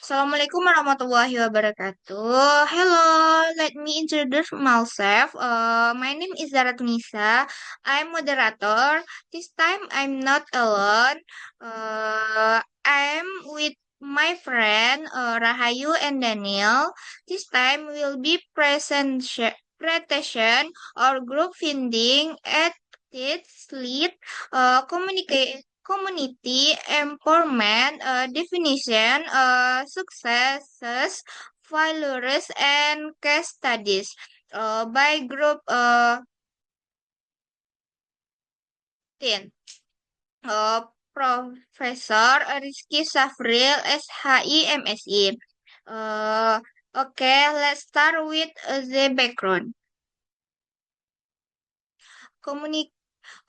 Assalamualaikum warahmatullahi wabarakatuh. Hello, let me introduce myself. My name is Zara Tunisa. I'm moderator. This time I'm not alone. I'm with my friend Rahayu and Daniel. This time we'll be presentation or group finding at lead community empowerment definition, successes, failures, and case studies by group 10. Professor Rizky Safril, SHI, MSI. Okay, let's start with the background.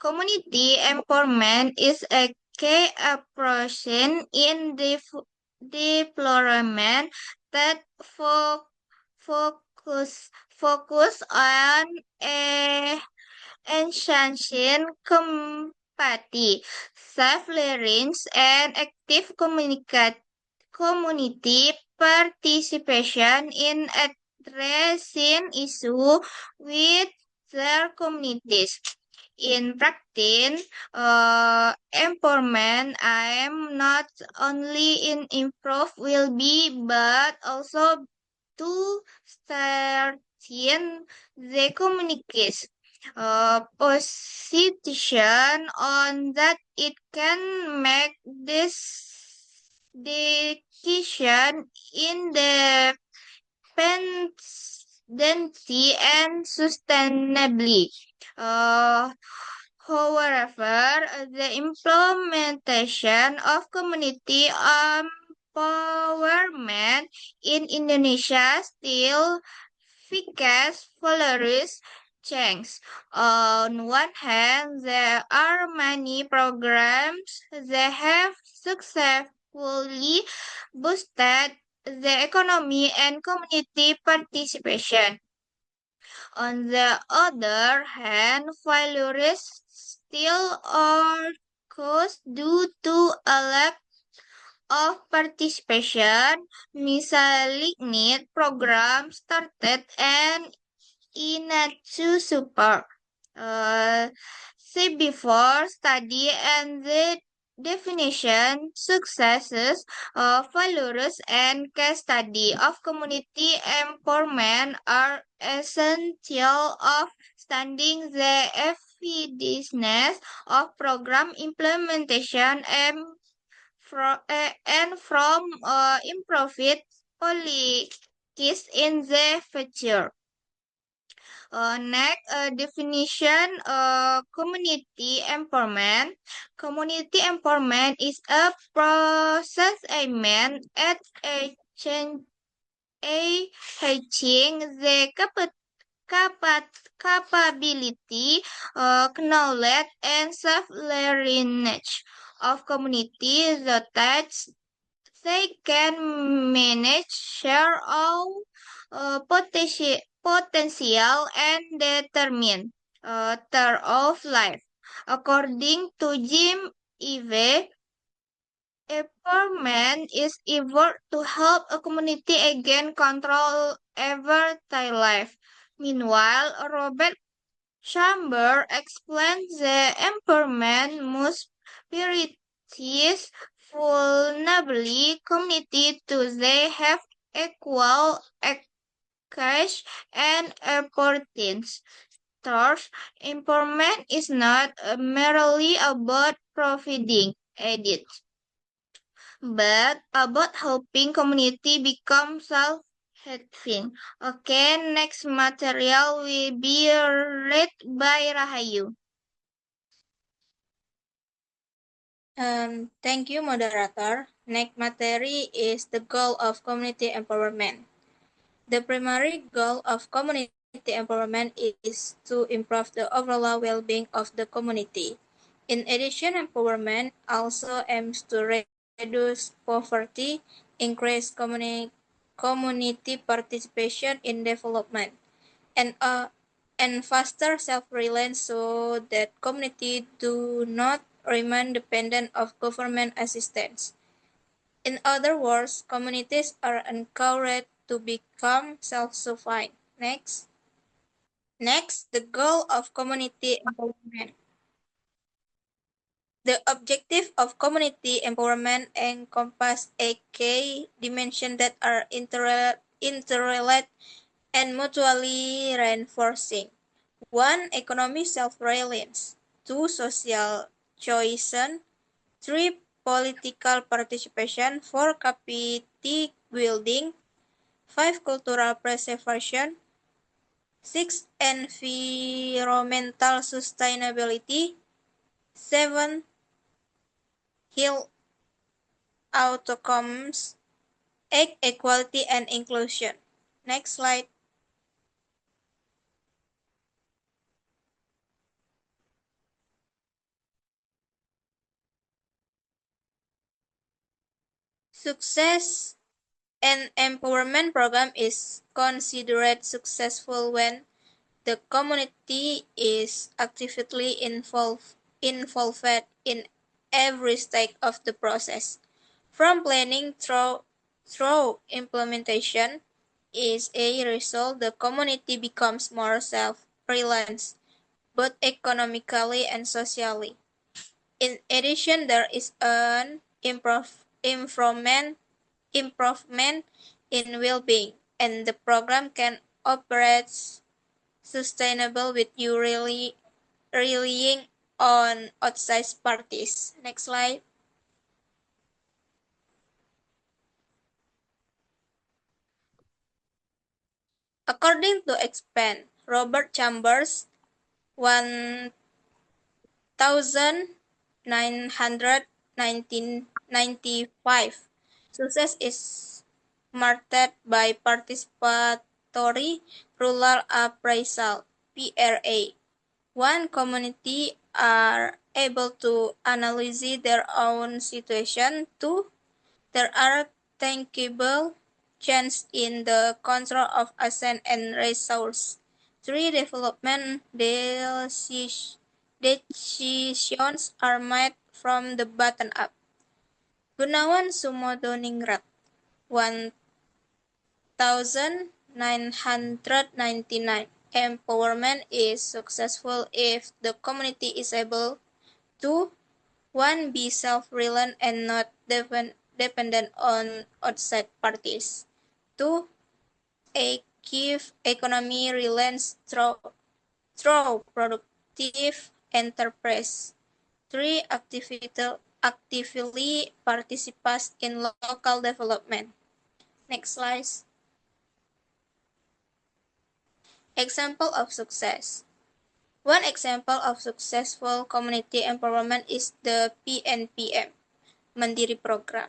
Community empowerment is a key approach in deployment that focus on enhancing empathy, self-learning, and active community participation in addressing issues with their communities. In practice, empowerment I am not only in improve will be, but also to strengthen the communication position on that it can make this decision in the pendency and sustainably. However, the implementation of community empowerment in Indonesia still faces flourish change. On one hand, there are many programs that have successfully boosted the economy and community participation. On the other hand, failures still occurs due to a lack of participation, miscellaneous programs started, and inadequate support. See before study and the definition, successes, failures, and case study of community empowerment are essential of studying the effectiveness of program implementation and from improved policies in the future. Next, definition community empowerment. Community empowerment is a process aimed at enhancing the capability, knowledge, and self-learning of communities that they can manage, share all potential and determine term of life. According to Jim Eve, empowerment is effort to help a community again control over their life. Meanwhile, Robert Chamber explains the empowerment must prioritize vulnerable community to they have equal access and importance. Thus, empowerment is not merely about providing aid, but about helping community become self-helping. Okay, next material will be read by Rahayu. Thank you, moderator. Next material is the goal of community empowerment. The primary goal of community empowerment is to improve the overall well-being of the community. In addition, empowerment also aims to reduce poverty, increase community participation in development, and foster self-reliance so that communities do not remain dependent of government assistance. In other words, communities are encouraged to become self-sufficient. Next, the goal of community empowerment. The objective of community empowerment encompass a key dimension that are interrelated and mutually reinforcing. One, economic self-reliance. Two, social cohesion. Three, political participation. Four, capacity building. Five, cultural preservation. Six, environmental sustainability. Seven, health outcomes. Eight, equality and inclusion. Next slide. Success an empowerment program is considered successful when the community is actively involved in every stage of the process, from planning through implementation. As a result, the community becomes more self-reliant, both economically and socially. In addition, there is an improvement in well-being, and the program can operate sustainable with you really relying on outside parties. Next slide. According to Expand, Robert Chambers, 1995, success is marked by participatory rural appraisal (PRA). One community are able to analyze their own situation. Two, there are tangible changes in the control of assets and resources. Three, development decisions are made from the bottom up. Gunawan Sumodoningrat, 1999. Empowerment is successful if the community is able to: one, be self-reliant and not dependent on outside parties. Two, give economy reliance through productive enterprise. Three, actively participate in local development. Next slide. Example of success. One example of successful community empowerment is the PNPM, Mandiri program.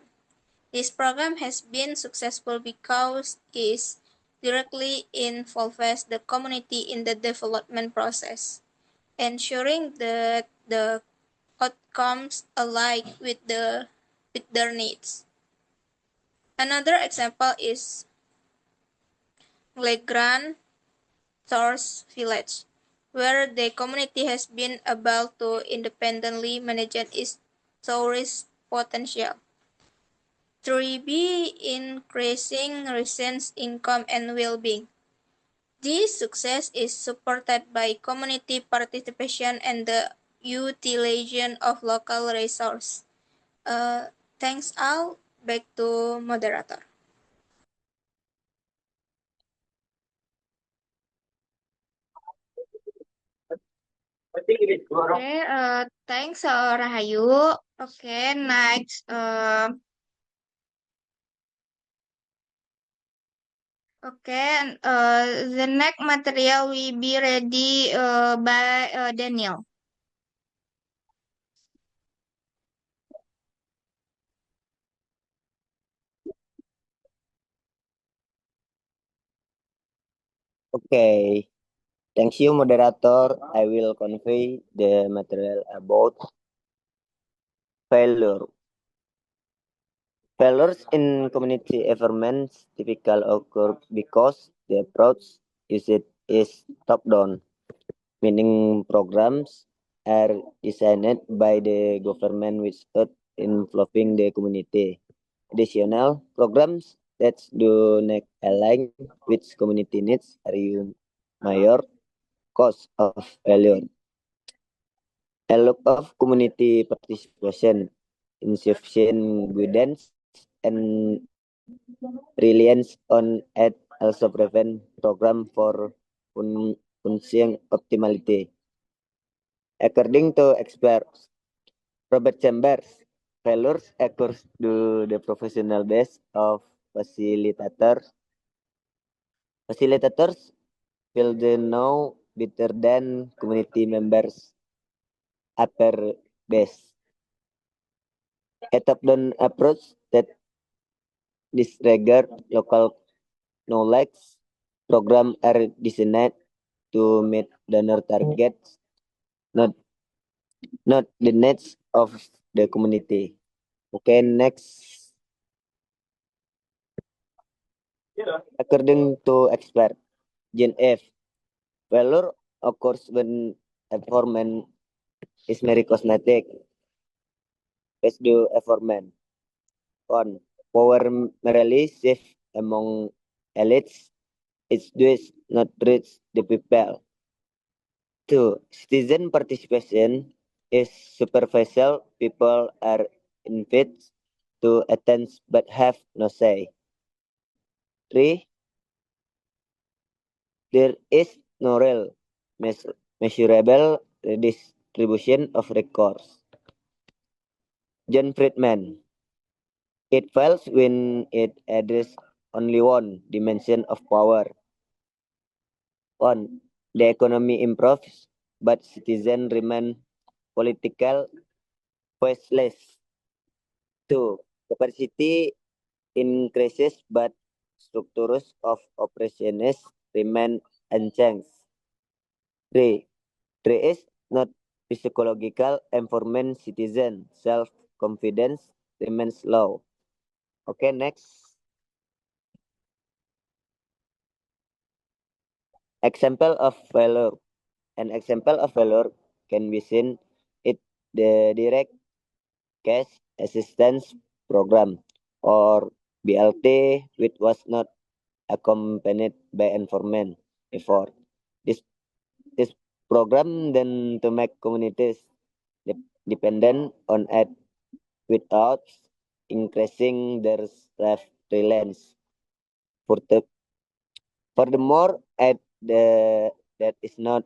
This program has been successful because it directly involves the community in the development process, ensuring that the outcomes align with their needs. Another example is Legrand Tourist Village, where the community has been able to independently manage its tourist potential. 3B, increasing residents' income and well-being. This success is supported by community participation and the utilization of local resources. Thanks all. Back to moderator. Okay, thanks Rahayu. Okay, next. Okay, the next material will be ready by Daniel. Okay, thank you, moderator. I will convey the material about failure. Failures in community environments typically occur because the approach is top-down, meaning programs are designed by the government without involving the community. Additional programs that do not align with community needs are major cause of failure. A lack of community participation, insufficient guidance, and reliance on it also prevent program for function optimality. According to experts, Robert Chambers, failures occurs to the professional base of facilitators. Facilitators feel they know better than community members upper base. A top-down approach that disregard local knowledge program are designed to meet donor targets, not not the needs of the community. Okay, next. According to expert Gen F, failure occurs when environment is very cosmetic. Let's do environment. One, power merely safe among elites. It does not reach the people. Two, citizen participation is superficial. People are invited to attend but have no say. Three, there is no real measurable redistribution of records. John Friedman, it fails when it addresses only one dimension of power. One, the economy improves, but citizens remain political voiceless. Two, capacity increases, but structures of operations remain unchanged. Three, there is not psychological environment citizen self-confidence remains low. Okay, next. Example of failure. An example of failure can be seen in the direct cash assistance program or BLT, which was not accompanied by environment effort. This this program then to make communities dependent on it without increasing their self-reliance. Furthermore, at the that is not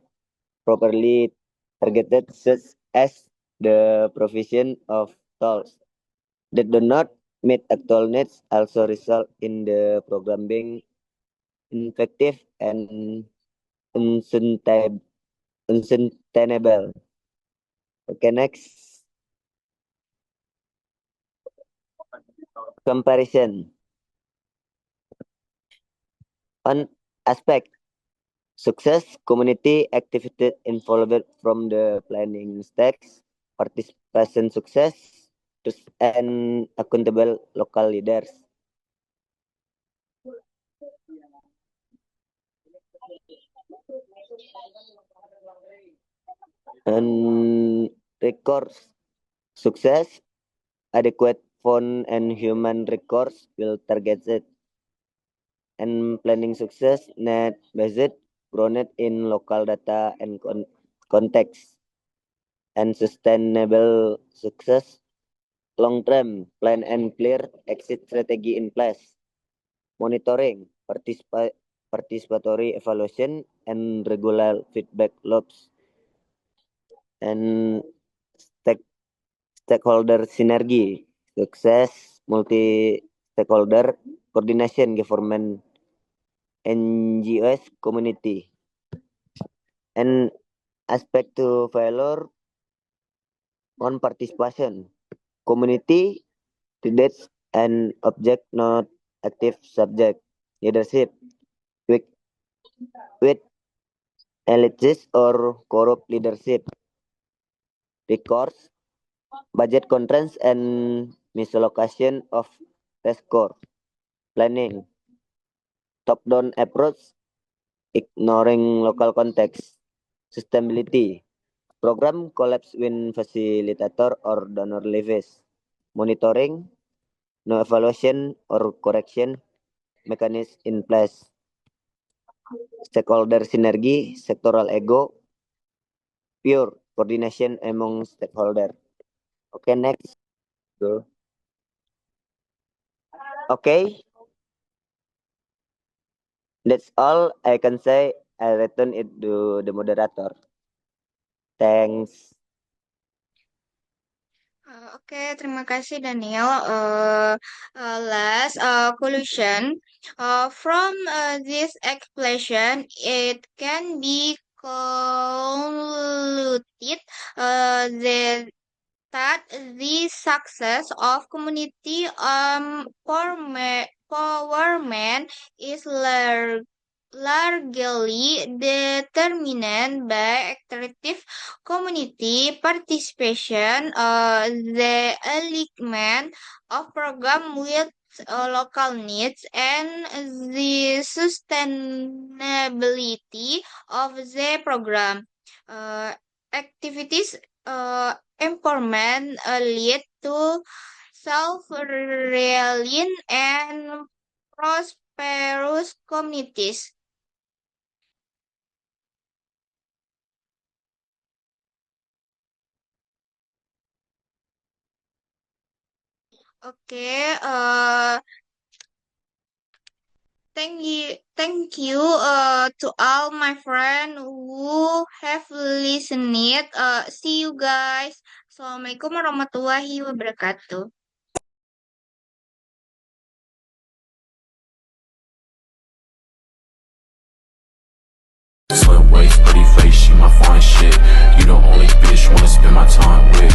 properly targeted, such as the provision of tools that do not meet actual needs, also result in the program being ineffective and unsustainable. Okay, next. Comparison. On aspect success, community activity involved from the planning stage, participation success, and accountable local leaders. And records success, adequate fund and human records will target it. And planning success, net based, grounded in local data and context. And sustainable success, long-term plan and clear exit strategy in place. Monitoring, participatory evaluation, and regular feedback loops. And stakeholder synergy, success, multi-stakeholder coordination, government, NGOs, community. And aspect to failure on participation, community leaders and object not active subject, leadership, quick with elites or corrupt leadership, recourse, budget constraints, and misallocation of resource, planning, top-down approach, ignoring local context, sustainability, program collapse when facilitator or donor leaves, monitoring, no evaluation or correction mechanism in place, stakeholder synergy, sectoral ego, pure coordination among stakeholder. Okay, next. Go. Okay, that's all I can say. I return it to the moderator. Thanks. Oke, terima kasih Daniel. Last conclusion. From this explanation, it can be concluded that the success of community empowerment is largely determined by active community participation, the alignment of program with local needs, and the sustainability of the program. Activities empowerment lead to self-reliant and prosperous communities. Okay, thank you to all my friends who have listened. See you guys. Assalamualaikum warahmatullahi wabarakatuh. Slim waist, pretty face, she my fine shit. You the only bitch wanna spend my time with.